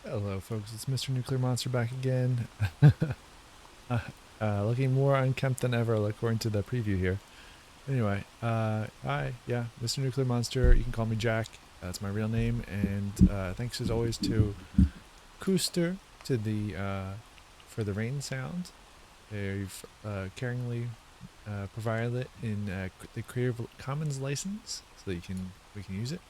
Hello, folks. It's Mr. Nuclear Monster back again. uh, looking more unkempt than ever, according to the preview here. Anyway, hi, yeah, Mr. Nuclear Monster. You can call me Jack. That's my real name. And thanks as always to Kyster to the for the rain sound. They've caringly provided it in the Creative Commons license, so that we can use it.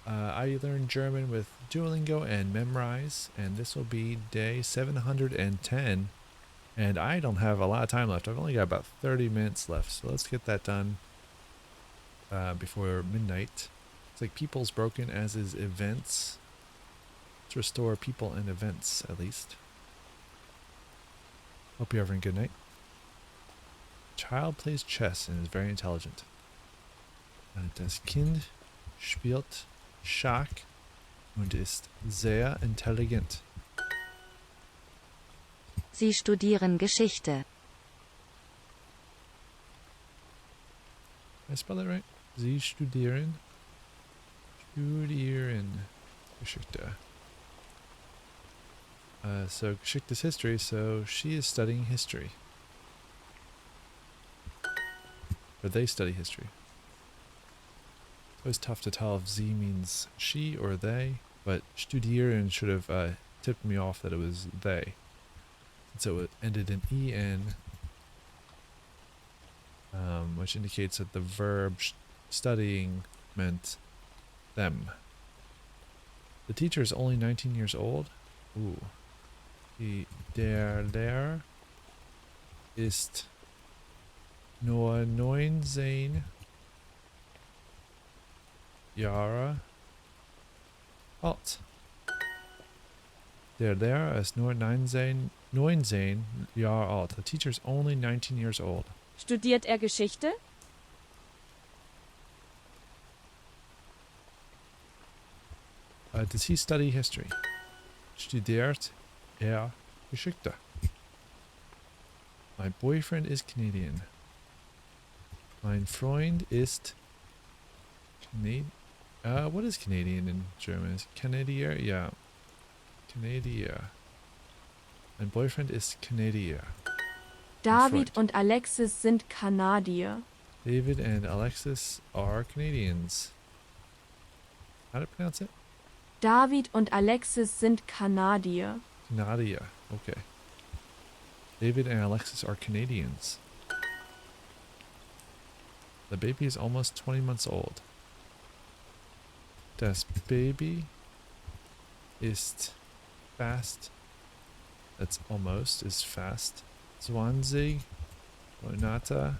I learned German with Duolingo and Memrise, and this will be day 710. And I don't have a lot of time left. I've only got about 30 minutes left, so let's get that done before midnight. It's like people's broken, as is events. Let's restore people and events, at least. Hope you're having a good night. Child plays chess and is very intelligent. Das Kind spielt Schach und ist sehr intelligent. Sie studieren Geschichte. Did I spell that right? Sie studieren Geschichte. So Geschichte is history, so she is studying history. Or they study history. It's always tough to tell if sie means she or they, but studieren should have tipped me off that it was they. So it ended in en, which indicates that the verb studying meant them. The teacher is only 19 years old. Ooh. Der Lehrer ist nur 19 Jahre alt. Der Lehrer ist nur 19 Jahre alt. The teacher is only 19 years old. Studiert er Geschichte? Does he study history? Studiert er Geschichte? My boyfriend is Canadian. Mein Freund ist Canadian. What is Canadian in German? Is Canadier? Yeah. Canadier. Mein Boyfriend ist Canadier. David und Alexis sind Kanadier. David and Alexis are Canadians. How to pronounce it? David und Alexis sind Kanadier. Canadier. Okay. David and Alexis are Canadians. The baby is almost 20 months old. Das Baby ist fast. That's almost is fast. 20 Monate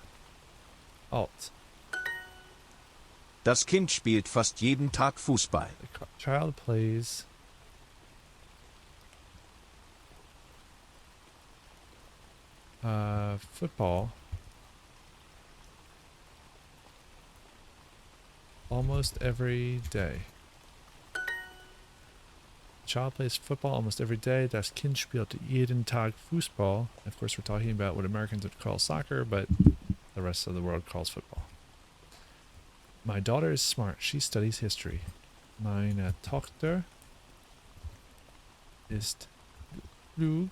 alt. Das Kind spielt fast jeden Tag Fußball. The child plays football almost every day. The child plays football almost every day. Das Kind spielt jeden Tag Fußball. Of course, we're talking about what Americans would call soccer, but the rest of the world calls football. My daughter is smart. She studies history. Meine Tochter ist klug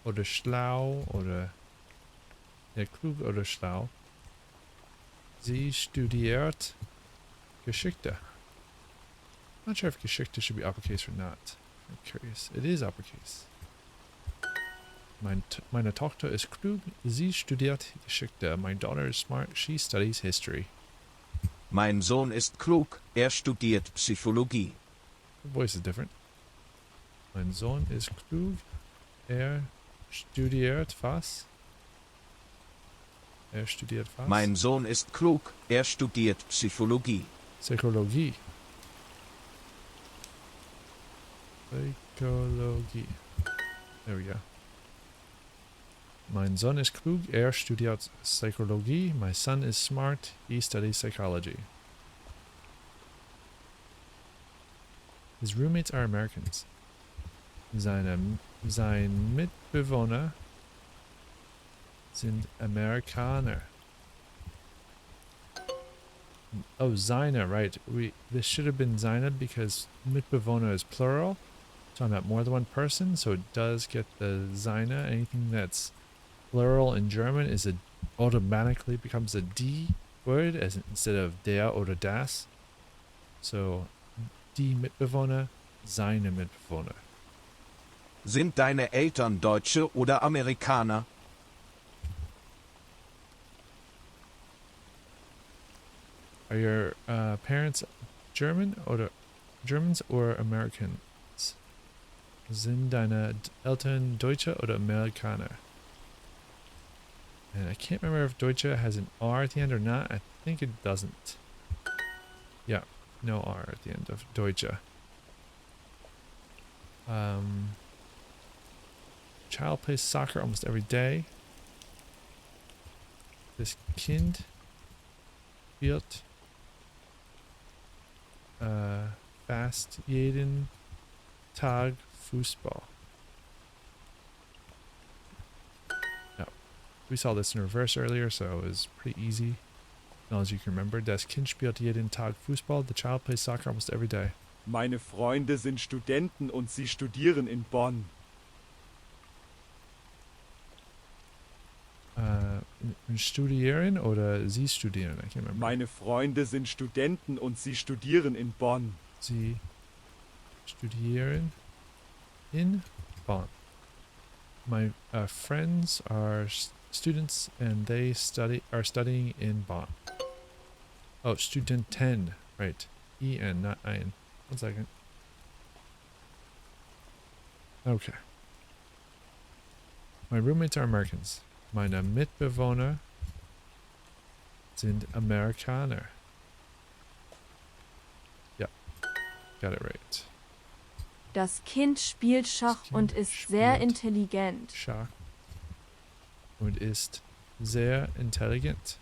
oder schlau oder klug oder schlau. Sie studiert Geschichte. I'm not sure if Geschichte should be uppercase or not. I'm curious. It is uppercase. Meine Tochter ist klug. Sie studiert Geschichte. My daughter is smart. She studies history. Mein Sohn ist klug, studiert Psychologie. The voice is different. Mein Sohn ist klug. Studiert was? Studiert was? Mein Sohn ist klug, studiert Psychologie. Psychologie. Psychologie. There we go. Mein Sohn ist klug, studiert Psychologie. My son is smart, he studies psychology. His roommates are Americans. Sein Mitbewohner sind Amerikaner. Oh, seine, right. This should have been seine because Mitbewohner is plural. talking about more than one person, so it does get the seine. Anything that's plural in German automatically becomes a D word instead of der oder das. So die Mitbewohner, seine Mitbewohner. Sind deine Eltern Deutsche oder Amerikaner? Are your parents Germans or Americans? Sind deine Eltern Deutsche oder Amerikaner? And I can't remember if Deutsche has an R at the end or not. I think it doesn't. Yeah, no R at the end of Deutsche. Child plays soccer almost every day. Das Kind spielt fast jeden Tag Fußball. Yeah, we saw this in reverse earlier, so it was pretty easy. As you can remember, das Kind spielt jeden Tag Fußball. The child plays soccer almost every day. Meine Freunde sind Studenten und sie studieren in Bonn. Studieren oder sie studieren? I can't remember. Meine Freunde sind Studenten und sie studieren in Bonn. Sie studieren in Bonn. My friends are students and they are studying in Bonn. Oh, Studenten, right? En, not ein. 1 second. Okay. My roommates are Americans. Meine Mitbewohner sind Amerikaner. Yeah, got it right. Das Kind spielt Schach Das Kind und ist sehr spielt intelligent. Schach und ist sehr intelligent.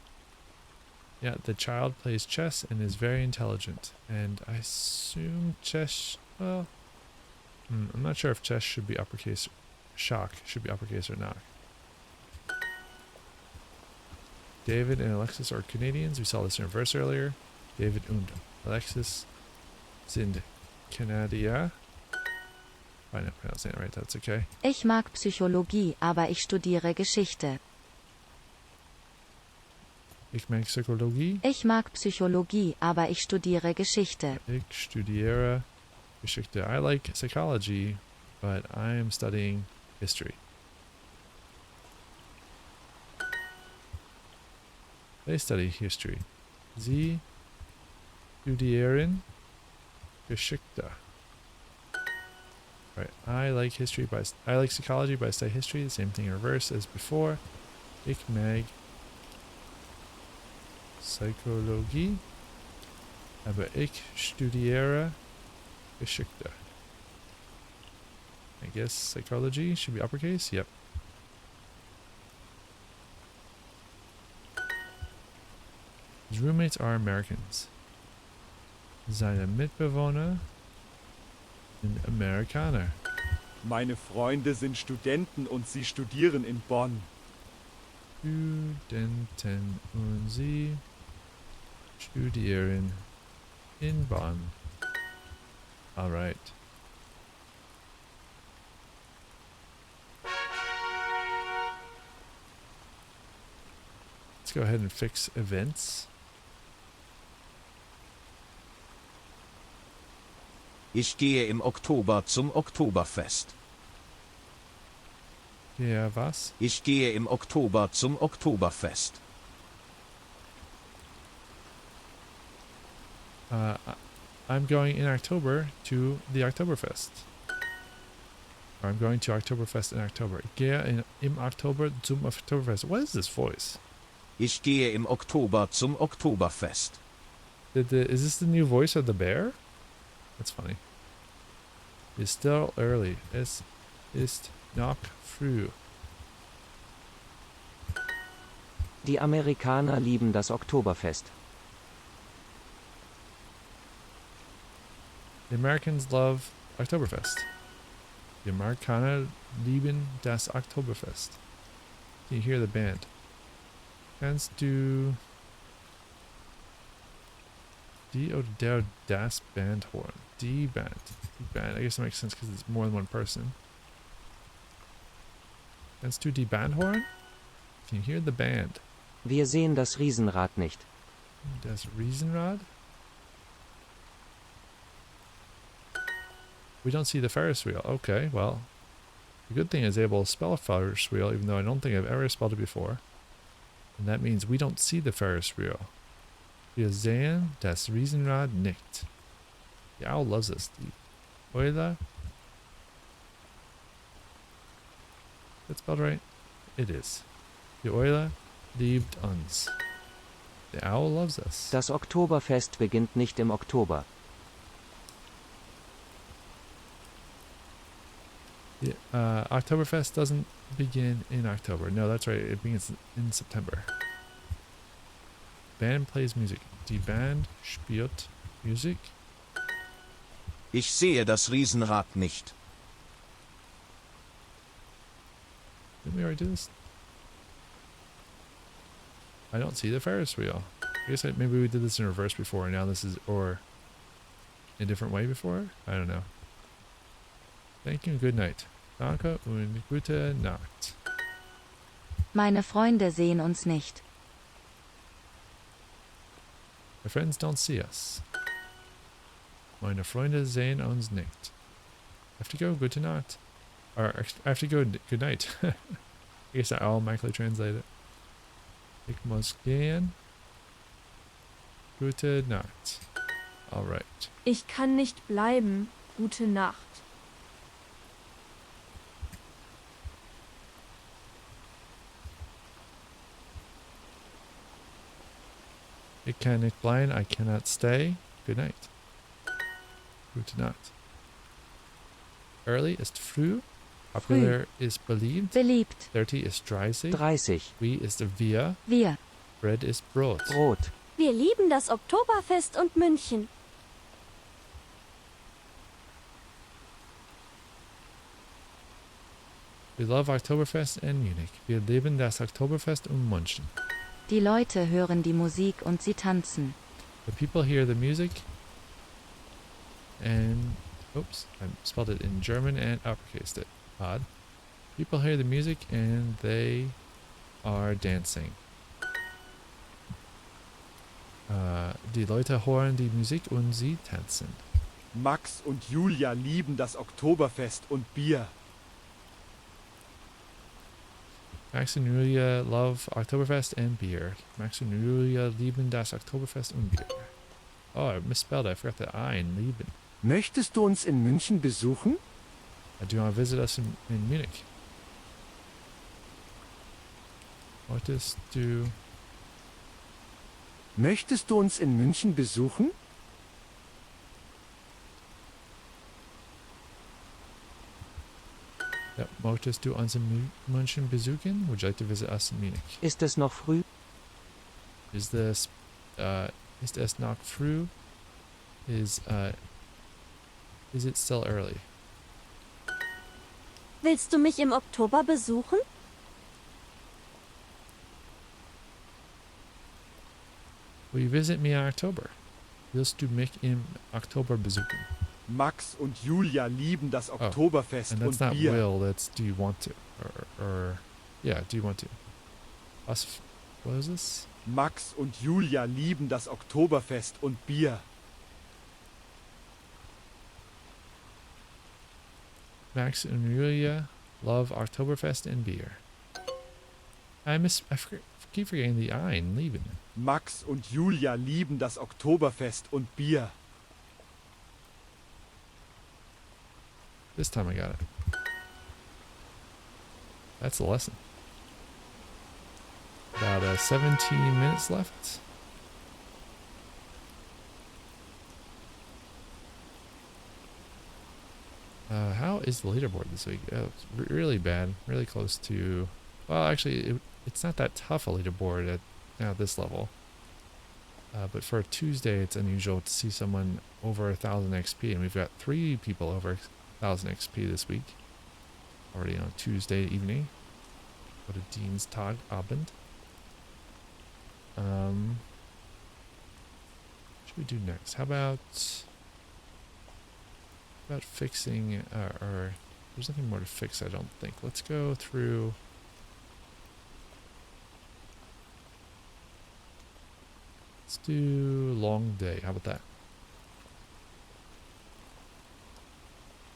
Yeah, the child plays chess and is very intelligent. And I assume chess, well, I'm not sure if chess should be uppercase, Schach should be uppercase or not. David and Alexis are Canadians. We saw this in reverse earlier. David und Alexis sind Kanadier. If I'm not pronouncing it right, that's okay. Ich mag Psychologie, aber ich studiere Geschichte. Ich mag Psychologie. Ich mag Psychologie, aber ich studiere Geschichte. Ich studiere Geschichte. I like psychology, but I am studying history. They study history. Sie studieren Geschichte. Right. I like psychology, but I study history. The same thing in reverse as before. Ich mag Psychologie, aber ich studiere Geschichte. I guess psychology should be uppercase. Yep. His roommates are Americans. Seine Mitbewohner sind Amerikaner. Meine Freunde sind Studenten und sie studieren in Bonn. Studenten und sie studieren in Bonn. All right. Let's go ahead and fix events. Ich gehe im Oktober zum Oktoberfest. Ja, was? Ich gehe im Oktober zum Oktoberfest. I'm going in October to the Oktoberfest. Or I'm going to Oktoberfest in October. Ich gehe im Oktober zum Oktoberfest. What is this voice? Ich gehe im Oktober zum Oktoberfest. Is this the new voice of the bear? That's funny. It's still early. Es ist noch früh. Die Amerikaner lieben das Oktoberfest. The Americans love Oktoberfest. Die Amerikaner lieben das Oktoberfest. Can you hear the band? Kannst du Die oder der das Bandhorn. Die Band. Die Band. I guess that makes sense because it's more than one person. Let's do die Bandhorn. Can you hear the band? Wir sehen das Riesenrad nicht. Das Riesenrad? We don't see the Ferris wheel. Okay, well. The good thing is able to spell Ferris wheel, even though I don't think I've ever spelled it before. And that means we don't see the Ferris wheel. Wir sehen das Riesenrad nicht. The owl loves us. Die Eule. That's spelled right? It is. Die Eule liebt uns. The owl loves us. Das Oktoberfest beginnt nicht im Oktober. The, Oktoberfest doesn't begin in October. No, that's right. It begins in September. Band plays music. Die Band spielt Musik. Ich sehe das Riesenrad nicht. Didn't we already do this? I don't see the Ferris wheel. I guess maybe we did this in reverse before, and now this is, or in a different way before? I don't know. Thank you and good night. Danke und gute Nacht. Meine Freunde sehen uns nicht. My friends don't see us. Meine Freunde sehen uns nicht. I have to go, gute Nacht. Or, I have to go, good night. I guess I'll automatically translate it. Ich muss gehen. Gute Nacht. Alright. Ich kann nicht bleiben. Gute Nacht. Ich kann nicht bleiben. I cannot stay. Good night. Gute Nacht. Early ist früh. Popular ist beliebt. Beliebt. 30 ist 30. 30. We ist wir. Wir. Bread ist Brot. Brot. Wir lieben das Oktoberfest und München. We love Oktoberfest and Munich. Wir lieben das Oktoberfest und München. Die Leute hören die Musik und sie tanzen. The people hear the music and... Oops, I spelled it in German and uppercased it. Odd. People hear the music and they are dancing. Die Leute hören die Musik und sie tanzen. Max und Julia lieben das Oktoberfest und Bier. Max und Julia love Oktoberfest and beer. Max und Julia lieben das Oktoberfest und Bier. Oh, I misspelled it. I forgot the I in lieben. Möchtest du uns in München besuchen? Do you want to visit us in Munich? Möchtest du uns in München besuchen? Ja, möchtest du uns in München besuchen? Would you like to visit us in Munich? Ist es noch früh? Ist es noch früh? Is it still early? Willst du mich im Oktober besuchen? Will you visit me in October? Willst du mich im Oktober besuchen? Max und Julia lieben das Oktoberfest And und that's not Bier. will, that's do you want to? Yeah, do you want to? What is this? Max und Julia lieben das Oktoberfest und Bier. Max and Julia love Oktoberfest and beer. I keep forgetting the I in lieben. Max und Julia lieben das Oktoberfest und Bier. This time I got it. That's the lesson. About 17 minutes left. How is the leaderboard this week? It's really bad. Really close to... Well, actually, it's not that tough a leaderboard at this level. But for a Tuesday, it's unusual to see someone over 1,000 XP. And we've got 3 people over 1,000 XP this week. Already on Tuesday evening. Go to Dienstag Abend. should we do next? How about fixing or there's nothing more to fix, I don't think. Let's go through. Let's do long day. How about that?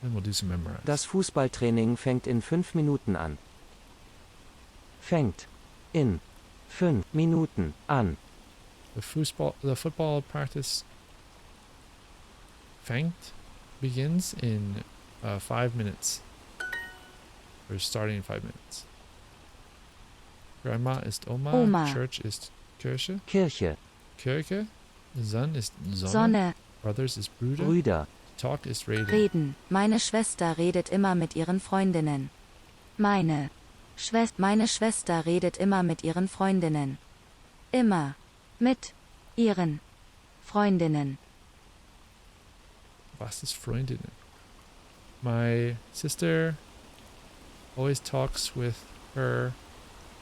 Then we'll do some Memrise. Das Fußballtraining fängt in 5 Minuten an. Fängt in 5 Minuten an. The football practice begins in 5 minutes. Or starting in 5 minutes. Grandma ist Oma. Oma. Church ist Kirche. Kirche. Kirche. Sun ist Sonne. Sonne, Brothers ist Brüder. Brüder. Talk ist Reden. reden. Meine Schwester redet immer mit ihren Freundinnen. Meine Schwester redet immer mit ihren Freundinnen. Immer. Mit ihren Freundinnen. Was ist Freundinnen? My sister always talks with her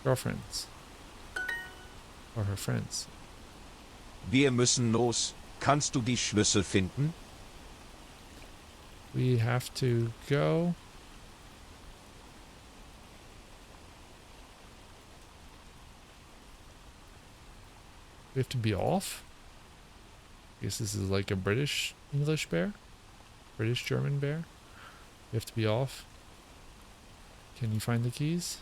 girlfriends. Or her friends. Wir müssen los. Kannst du die Schlüssel finden? We have to go. We have to be off? I guess this is like a British English bear? British German bear? We have to be off. Can you find the keys?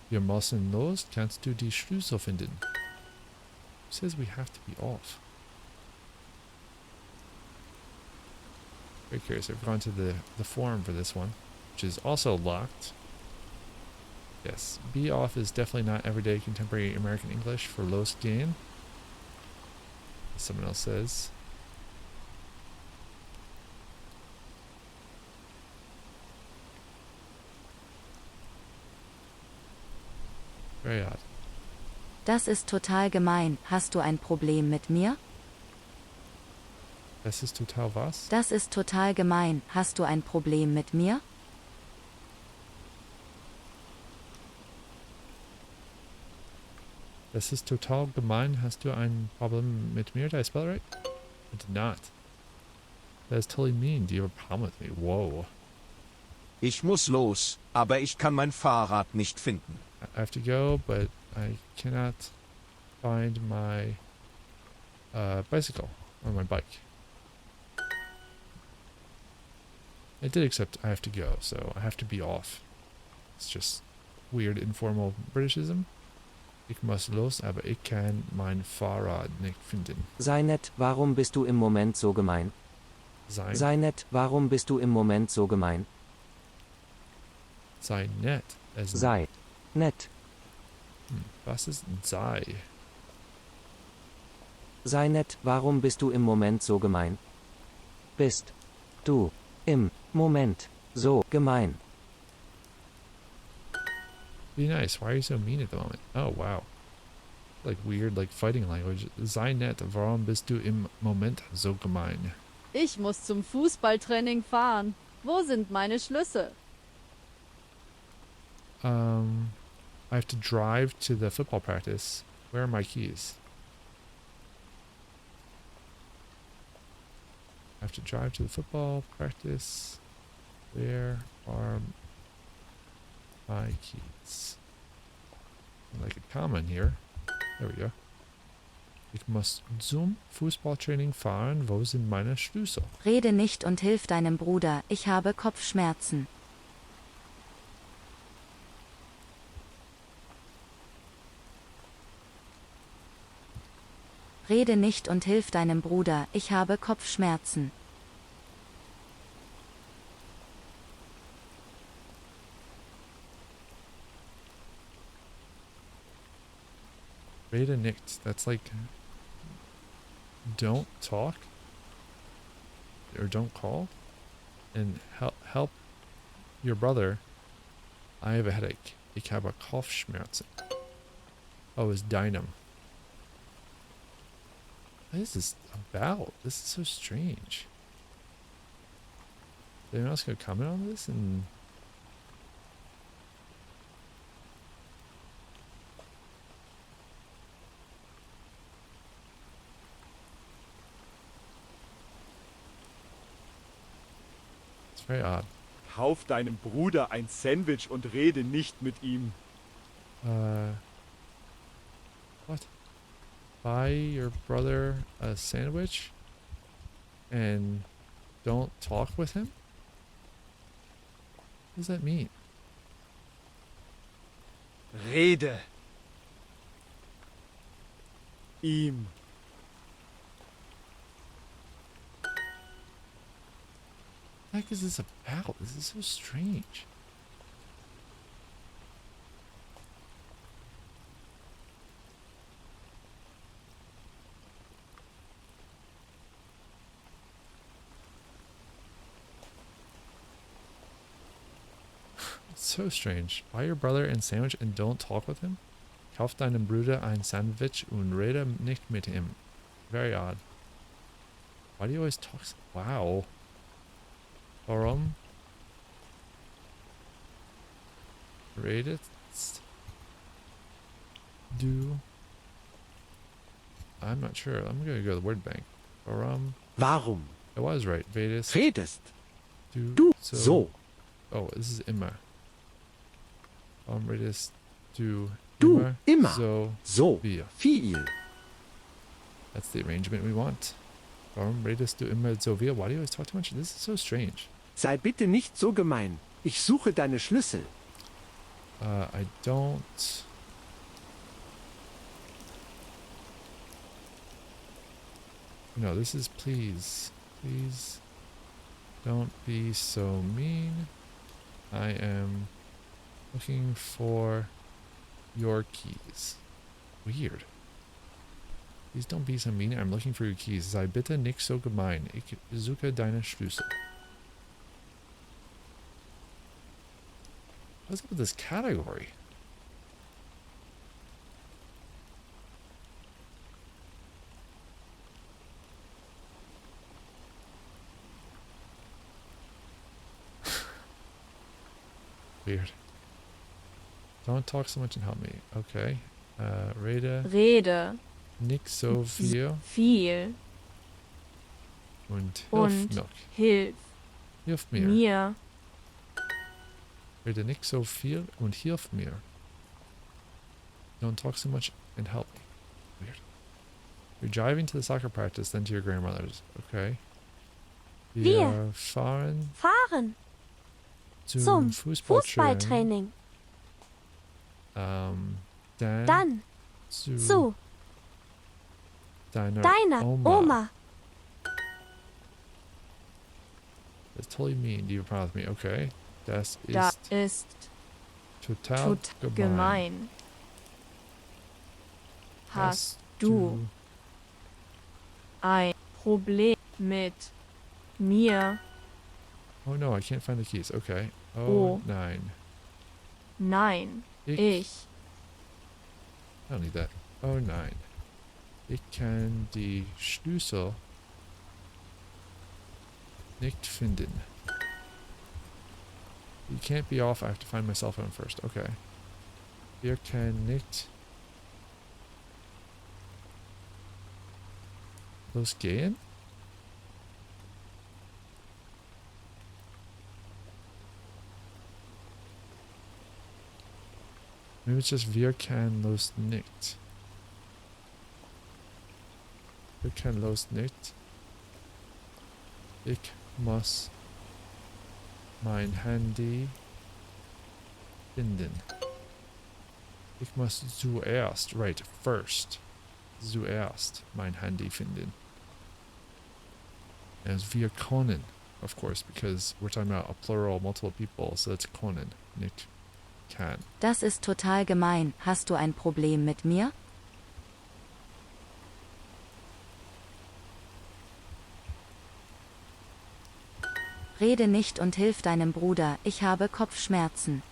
Wir müssen los. Kannst du die Schlüssel finden? It says we have to be off. Very curious. I've gone to the forum for this one, which is also locked. Yes, be off is definitely not everyday contemporary American English for losgehen, as someone else says. Very odd. Das ist total gemein. Hast du ein Problem mit mir? Das ist total was? Das ist total gemein. Hast du ein Problem mit mir? Das ist total gemein. Hast du ein Problem mit mir? Did I spell it right? I did not. That is totally mean. Do you have a problem with me? Whoa. Ich muss los, aber ich kann mein Fahrrad nicht finden. I have to go, but I cannot find my bicycle or my bike. I did accept I have to go, so I have to be off. It's just weird informal Britishism. Ich muss los, aber ich kann mein Fahrrad nicht finden. Sei nett, warum bist du im Moment so gemein? Sei, Sei nett, warum bist du im Moment so gemein? sei nett. As in, Sei nett. Was ist sei? Sei nett, warum bist du im Moment so gemein? Bist du im Moment so gemein? Be nice. Why are you so mean at the moment? Oh, wow. Like weird, like fighting language. Sei nett, warum bist du im Moment so gemein? Ich muss zum Fußballtraining fahren. Wo sind meine Schlüssel? I have to drive to the football practice. Where are my keys? I have to drive to the football practice. Where are my keys? Like a comma in here. There we go. Ich muss zum Fußballtraining fahren. Wo sind meine Schlüssel? Rede nicht und hilf deinem Bruder. Ich habe Kopfschmerzen. Rede nicht und hilf deinem Bruder. Ich habe Kopfschmerzen. Rede nicht. That's like don't talk or don't call and help your brother. I have a headache. Ich habe Kopfschmerzen. Oh, it's Dynam. What is this about? This is so strange. Is anyone else gonna comment on this? And Very odd. Kauf deinem Bruder ein Sandwich und rede nicht mit ihm. What? Buy your brother a sandwich and don't talk with him? What does that mean? Rede. Ihm. What the heck is this about? This is so strange. It's so strange. Buy your brother ein Sandwich and don't talk with him? Kauf deinem Bruder ein Sandwich und rede nicht mit ihm. Very odd. Why do you always talk so... Wow. Warum? Redest du... I'm not sure. I'm gonna go to the word bank. Warum? Warum? I was right. Redest Redest du du so? Oh, this is immer. Warum redest du Du immer so so wir? viel. That's the arrangement we want. Warum redest du immer so wir? Why do you always talk too much? This is so strange. Sei bitte nicht so gemein. Ich suche deine Schlüssel. I don't... No, this is please. Please don't be so mean. I am looking for your keys. Weird. Please don't be so mean. I'm looking for your keys. Sei bitte nicht so gemein. Ich suche deine Schlüssel. What's up with this category? Weird. Don't talk so much and help me. Okay. Rede Rede. nicht so viel Viel. und hilf Und mir. hilf Hilf mir. mir. Rede nicht so viel und hilf mir. Don't talk so much and help me. Weird. You're driving to the soccer practice, then to your grandmother's. Okay. Wir fahren Fahren zum Fußballtraining. Dann Zu deiner deiner Oma. That's totally mean. Do you promise me? Okay. Das Da ist ist total gemein. Hast du ein Problem mit mir? Oh no, I can't find the keys. Okay. Oh. Nein. Nein, Ich ich I don't need that. Oh nein. Ich kann die Schlüssel nicht finden. You can't be off. I have to find my cell phone first. Okay. Wir können nicht losgehen? Maybe it's just wir können los nicht. Wir können los nicht. Ich muss mein Handy finden. Ich muss zuerst, right, first. Zuerst mein Handy finden. As wir können, of course, because we're talking about a plural, multiple people, so it's können, nicht kann. Das ist total gemein. Hast du ein Problem mit mir? Rede nicht und hilf deinem Bruder, ich habe Kopfschmerzen.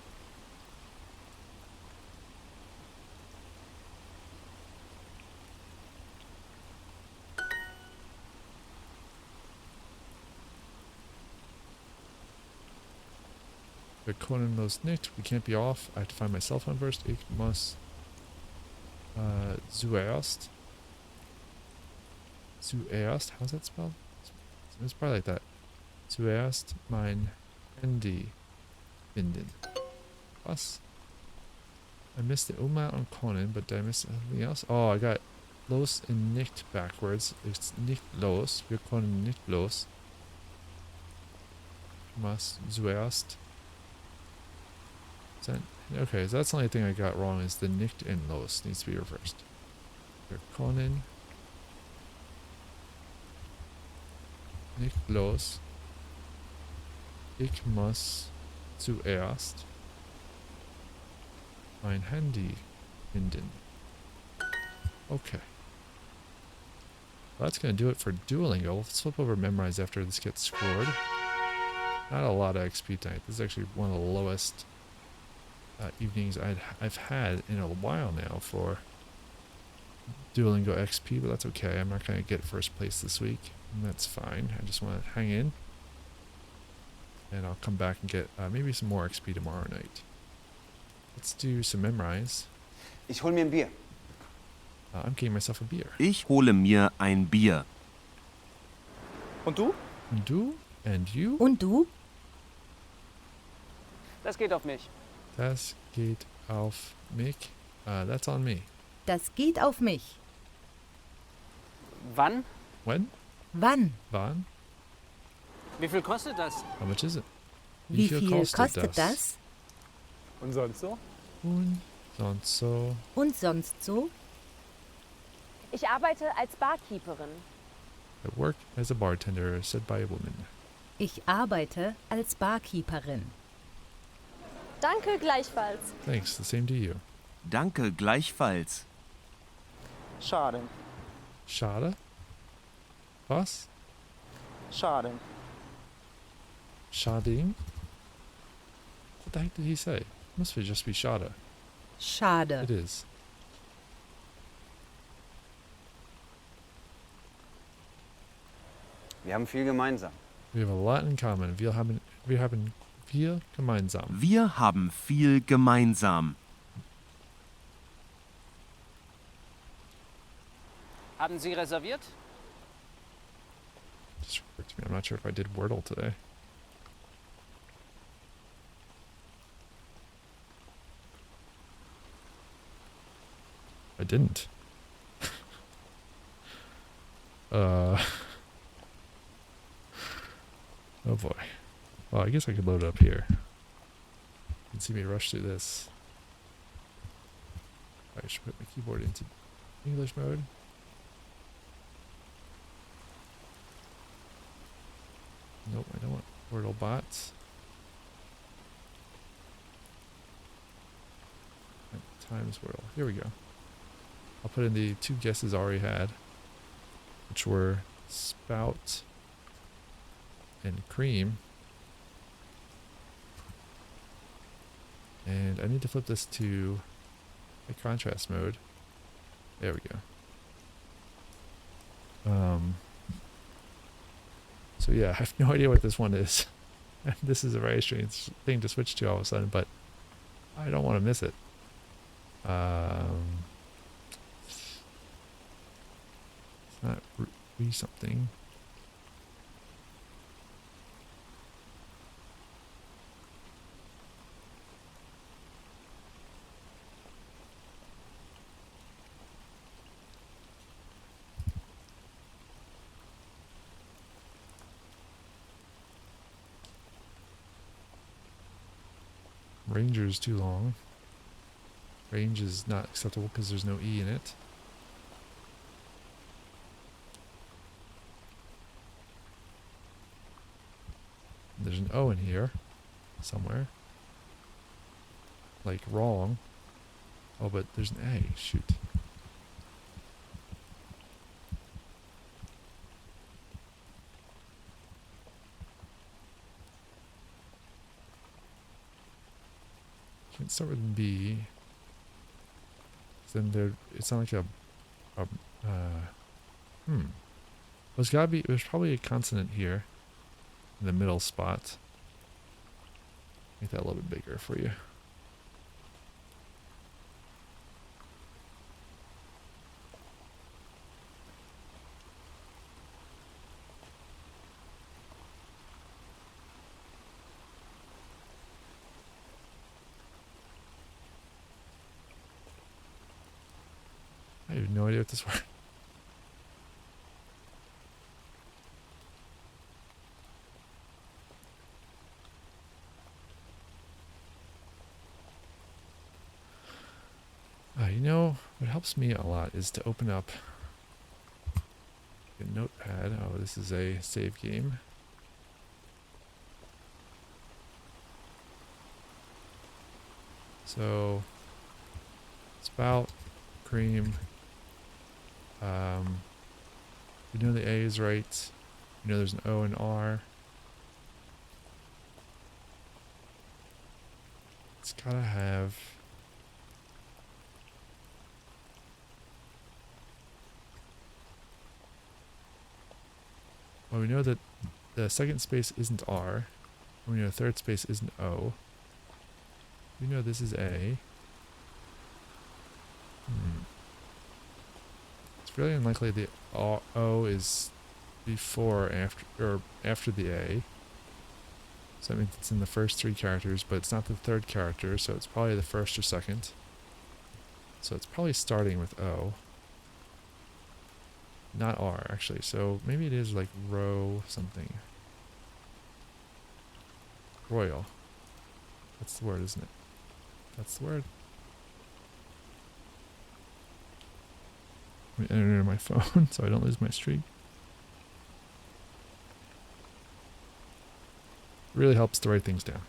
Wir können los nicht. We can't be off. I have to find my cell phone first. Ich muss zuerst. Zuerst. How's that spelled? It's probably like that. Zuerst mein Handy finden. Was? I missed the umlaut on Conan, but did I miss anything else? Oh, I got los and nicht backwards. It's nicht los. Wir können nicht los. Must zuerst. Okay, so that's the only thing I got wrong is the nicht and los needs to be reversed. Wir können nicht los. Ich muss zuerst mein Handy finden. Okay. Well, that's going to do it for Duolingo. Let's flip over Memrise after this gets scored. Not a lot of XP tonight. This is actually one of the lowest evenings I've had in a while now for Duolingo XP, but that's okay. I'm not going to get first place this week, and that's fine. I just want to hang in, and I'll come back and get maybe some more XP tomorrow night. Let's do some Memrise. Ich hol mir ein Bier. I'm getting myself a beer. Ich hole mir ein Bier. Und du? And du? And you? Und du? Das geht auf mich. Das geht auf mich. That's on me. Das geht auf mich. Wann? When? Wann? Wann? Wie viel kostet das? How much is it? Wie viel kostet das? Und sonst so? Und sonst so. Und sonst so? Ich arbeite als Barkeeperin. I work as a bartender, said by a woman. Ich arbeite als Barkeeperin. Danke gleichfalls. Thanks, the same to you. Danke gleichfalls. Schade. Schade? Was? Schade. Schading? What the heck did he say? Must be just be schade. Schade. It is. Wir haben viel gemeinsam. We have a lot in common. Wir haben viel gemeinsam. Wir haben viel gemeinsam. Haben Sie reserviert? Just occurred to me. I'm not sure if I did Wordle today. I didn't. Oh boy. Well, I guess I could load it up here. You can see me rush through this. I should put my keyboard into English mode. Nope, I don't want Wordle bots. Times Wordle. Here we go. I'll put in the two guesses I already had, which were spout and cream. And I need to flip this to a contrast mode. There we go. So yeah, I have no idea what this one is. This is a very strange thing to switch to all of a sudden, but I don't want to miss it. It's not re something. Ranger is too long. Range is not acceptable because there's no E in it. There's an O in here somewhere. Like wrong. Oh, but there's an A. Shoot. Can't start with B. Then there, it's not like There's gotta be. There's probably a consonant here, in the middle spot. Make that a little bit bigger for you. with this word. You know, what helps me a lot is to open up a notepad. Oh, this is a save game. So, spout, cream. We know the A is right. We know there's an O and R. It's gotta have. Well, we know that the second space isn't R. We know the third space isn't O. We know this is A. It's fairly unlikely the O is before or after the A. So that means it's in the first 3 characters, but it's not the third character, so it's probably the first or second. So it's probably starting with O. Not R, actually. So maybe it is like row something. Royal. That's the word, isn't it? That's the word. Let me enter it in my phone so I don't lose my streak. Really helps to write things down.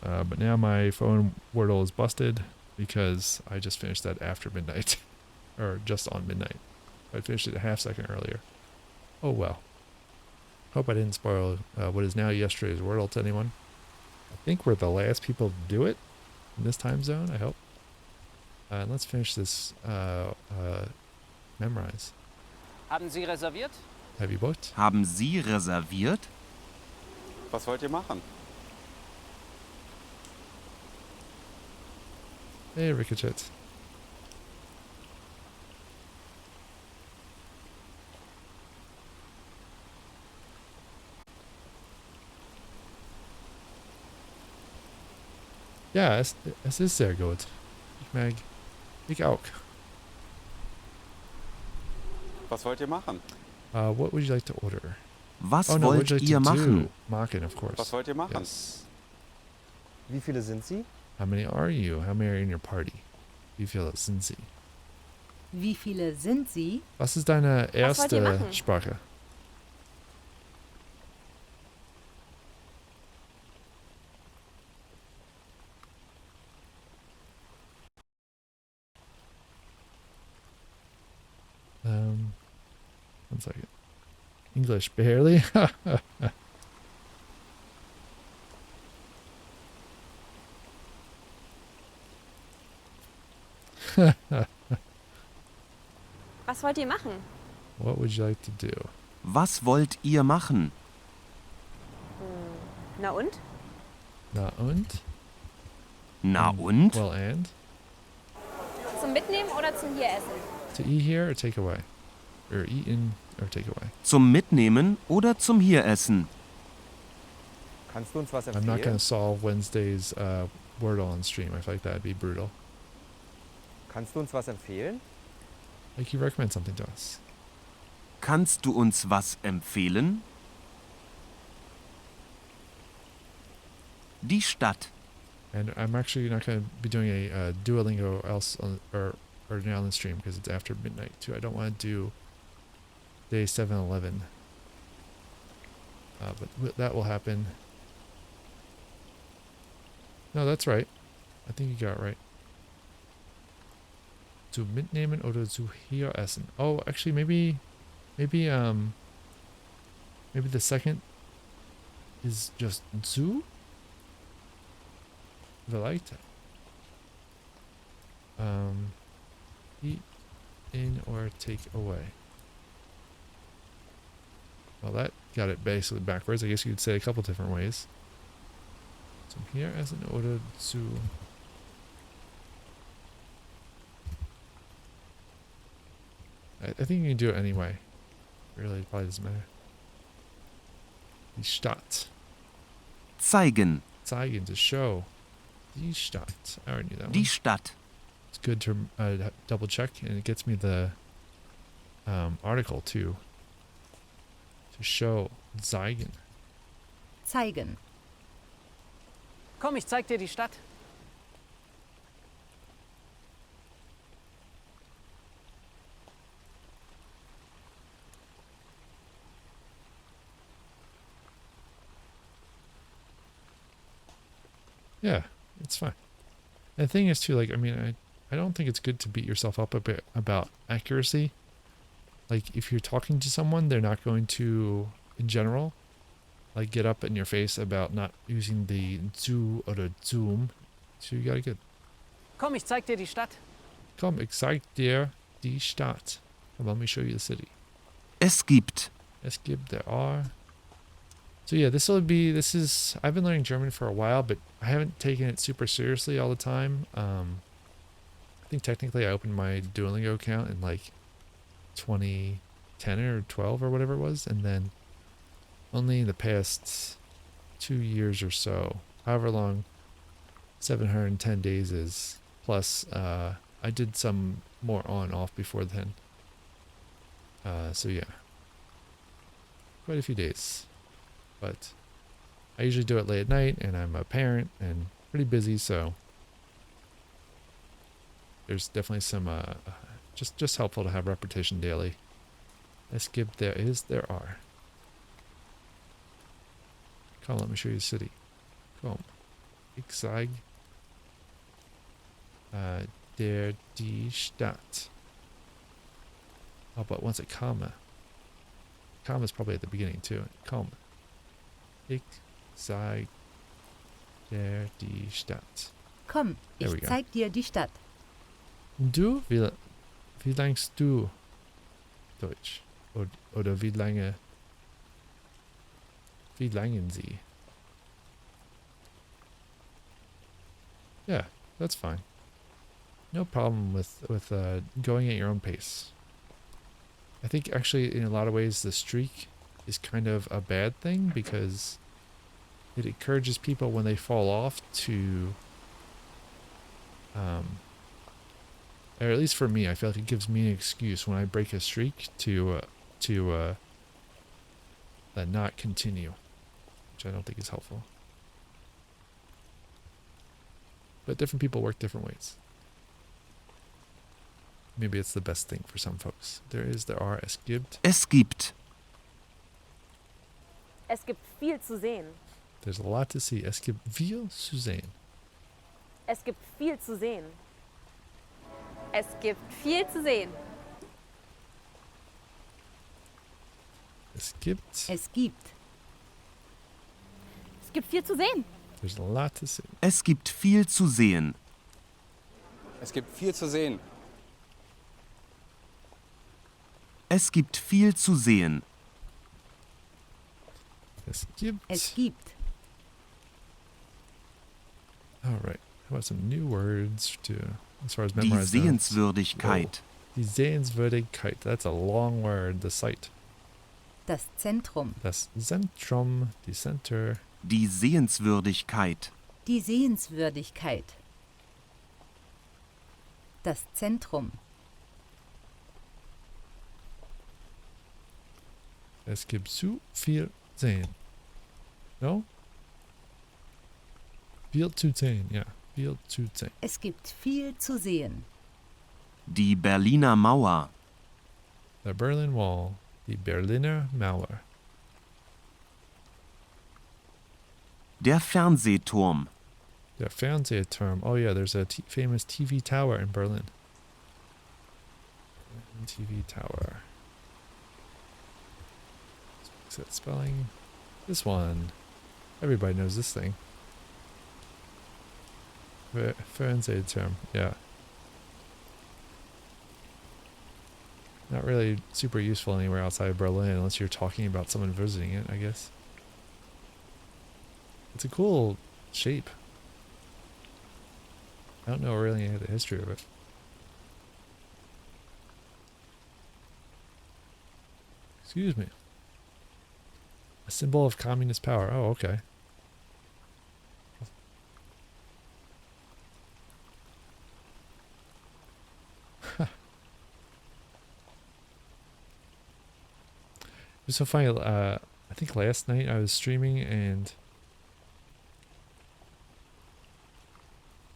But now my phone Wordle is busted because I just finished that after midnight. Or just on midnight. I finished it a half second earlier. Oh well. Hope I didn't spoil what is now yesterday's Wordle to anyone. I think we're the last people to do it in this time zone, I hope. And let's finish this Memrise. Haben Sie reserviert? Have you booked? Haben Sie reserviert? Was wollt ihr machen? Hey, Ricochet. Ja, es ist sehr gut. Ich mag. Ich auch. Was wollt ihr machen? What would you like to order? Was oh, no, wollt what would you like ihr to machen? do? Machen, of course. Was wollt ihr machen? Yes. Wie viele sind Sie? How many are you? How many are in your party? Wie viele sind sie? Wie viele sind Sie? Was ist deine Was wollt ihr erste machen? Sprache? One second. English, barely? Was wollt ihr machen? What would you like to do? Was wollt ihr machen? Na und? Na und? Na und? Well, and? Zum Mitnehmen oder zum hier essen? To eat here or take away? Or eat in or take away? Zum Mitnehmen oder zum Hieressen? Kannst du uns was I'm not going empfehlen? to solve Wednesday's Wordle on stream. I feel like that'd be brutal. Kannst du uns was empfehlen? Like you recommend something to us. Kannst du uns was empfehlen? Die Stadt. And I'm actually not going to be doing a Duolingo else or now on the stream because it's after midnight too. I don't want to do day 7-11. But that will happen. No, that's right. I think you got it right. Zu mitnehmen oder zu hier essen. Oh, actually, maybe the second is just zu. If I liked it. Eat in or take away. Well, that got it basically backwards. I guess you could say a couple different ways. Zum hier essen oder zu. I think you can do it anyway. Really, it probably doesn't matter. Die Stadt. Zeigen. Zeigen, to show. Die Stadt. I already knew that Die one. Stadt. it's good to double check, and it gets me the article too to show zeigen. Zeigen. Komm, ich zeig dir die Stadt. Yeah, it's fine. And the thing is too, like, I mean, I don't think it's good to beat yourself up a bit about accuracy. Like, if you're talking to someone, they're not going to, in general, like, get up in your face about not using the zu or the zoom. So you gotta get, Komm, ich zeig dir die Stadt. komm, ich zeig dir die Stadt. Come, let me show you the city. Es gibt. Es gibt, there are. So yeah, this is, I've been learning German for a while, but I haven't taken it super seriously all the time. I think technically I opened my Duolingo account in like 2010 or 12 or whatever it was, and then only in the past 2 years or so, however long 710 days is, plus I did some more on and off before then. So yeah, quite a few days. But I usually do it late at night, and I'm a parent and pretty busy, so there's definitely some just helpful to have repetition daily. Es gibt, there is, there are. Come, let me show you the city. Come. Ich zeig der die Stadt. Oh, but once a comma. Comma is probably at the beginning too. Comma. Ich zeig dir die Stadt. Komm, There we ich go. zeig dir die Stadt. Und du? Wie langst du Deutsch? Oder wie langen Sie? Yeah, that's fine. No problem with going at your own pace. I think actually in a lot of ways the streak is kind of a bad thing, because it encourages people when they fall off to or at least for me, I feel like it gives me an excuse when I break a streak to not continue, which I don't think is helpful. But different people work different ways. Maybe it's the best thing for some folks. There is, there are, es gibt. Es gibt. Es gibt viel zu sehen. There's a lot to see. Es gibt viel zu sehen. Es gibt viel zu sehen. Es gibt viel zu sehen. Es gibt. Es gibt. Es gibt viel zu sehen. There's a lot to see. Es gibt viel zu sehen. Es gibt viel zu sehen. Es gibt viel zu sehen. Es gibt. Es gibt. All right. How about some new words to, as far as Die Memrise goes? Sehenswürdigkeit. Die Sehenswürdigkeit. That's a long word. The site. Das Zentrum. Das Zentrum. Die Center. Die Sehenswürdigkeit. Die Sehenswürdigkeit. Das Zentrum. Es gibt zu viel sehen. No? Viel zu sehen, ja. Viel zu sehen. Es gibt viel zu sehen. Die Berliner Mauer. The Berlin Wall. Die Berliner Mauer. Der Fernsehturm. Der Fernsehturm. Oh yeah, there's a famous TV tower in Berlin. TV tower. Is that spelling? This one. Everybody knows this thing. Fernsehturm. Yeah. Not really super useful anywhere outside of Berlin unless you're talking about someone visiting it, I guess. It's a cool shape. I don't know really any of the history of it. Excuse me. A symbol of communist power. Oh, okay. was so funny. I think last night I was streaming and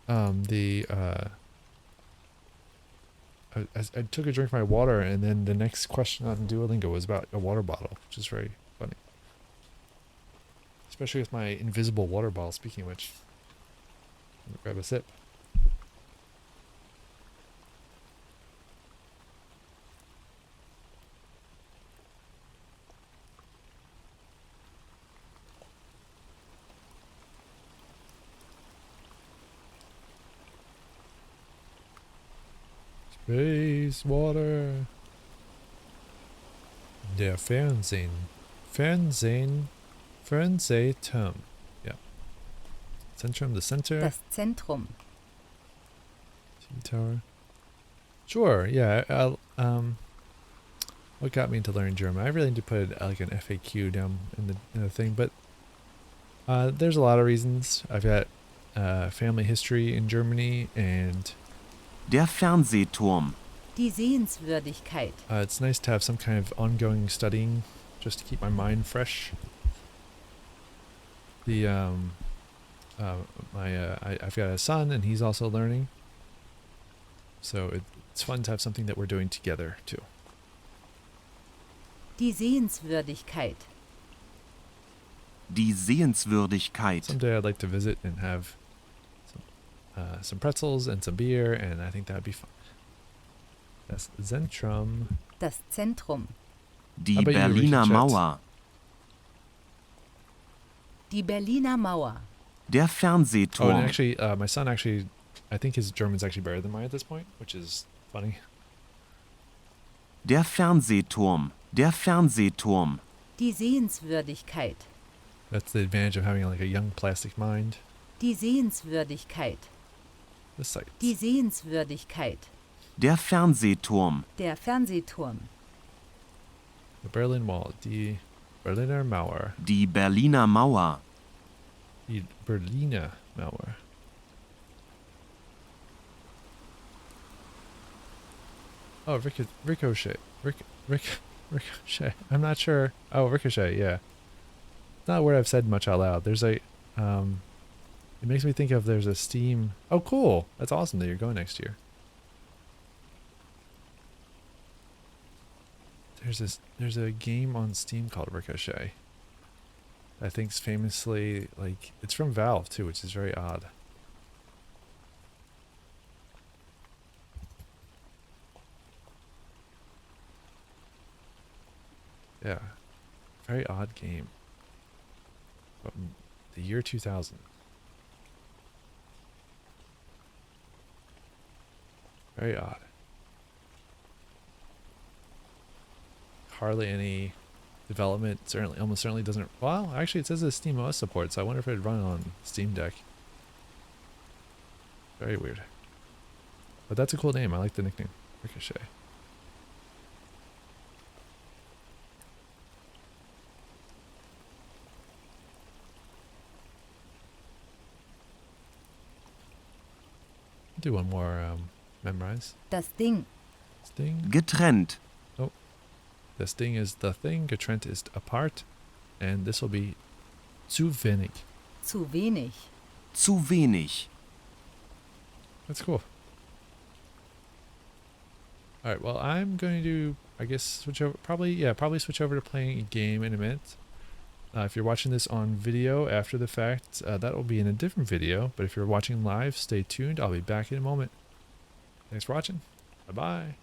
I took a drink of my water, and then the next question on Duolingo was about a water bottle, which is very funny. Especially with my invisible water bottle, speaking of which. Let me grab a sip. Space, water. Der Fernsehen. Fernsehturm. Yeah. Centrum, the center. Das Zentrum. TV tower. Sure, yeah. What got me into learning German? I really need to put like an FAQ down in the thing, but there's a lot of reasons. I've got family history in Germany, and Der Fernsehturm. Die Sehenswürdigkeit. it's nice to have some kind of ongoing studying just to keep my mind fresh. The I've got a son, and he's also learning, so it's fun to have something that we're doing together too. Die Sehenswürdigkeit. Die Sehenswürdigkeit. Someday I'd like to visit and have some pretzels and some beer, and I think that'd be fun. Das Zentrum. Das Zentrum. Die Berliner Mauer. Die Berliner Mauer. Der Fernsehturm. Oh, and actually, my son actually, I think his German's actually better than mine at this point, which is funny. Der Fernsehturm. Der Fernsehturm. Die Sehenswürdigkeit. That's the advantage of having like a young plastic mind. Die Sehenswürdigkeit. The sights. Die Sehenswürdigkeit. Der Fernsehturm. Der Fernsehturm. The Berlin Wall. Die Berliner Mauer. Die Berliner Mauer. Die Berliner Mauer. Oh, Ricochet. Ricochet. I'm not sure. Oh, Ricochet, yeah. Not a word I've said much out loud. There's a, it makes me think of there's a Steam. Oh, cool. That's awesome that you're going next year. There's a game on Steam called Ricochet. I think's famously, like, it's from Valve too, which is very odd. Yeah. Very odd game. From the year 2000. Very odd. Hardly any development. Almost certainly doesn't. Well, actually, it says it's Steam OS support, so I wonder if it'd run on Steam Deck. Very weird. But that's a cool name. I like the nickname, Ricochet. Do one more Memrise. Das Ding. Das Ding. Getrennt. Oh. Das Ding is the thing. Getrennt is apart. And this will be zu wenig. Zu wenig. Zu wenig. That's cool. Alright, well, I'm going to, I guess, switch over. Probably switch over to playing a game in a minute. If you're watching this on video after the fact, that will be in a different video. But if you're watching live, stay tuned. I'll be back in a moment. Thanks for watching. Bye-bye.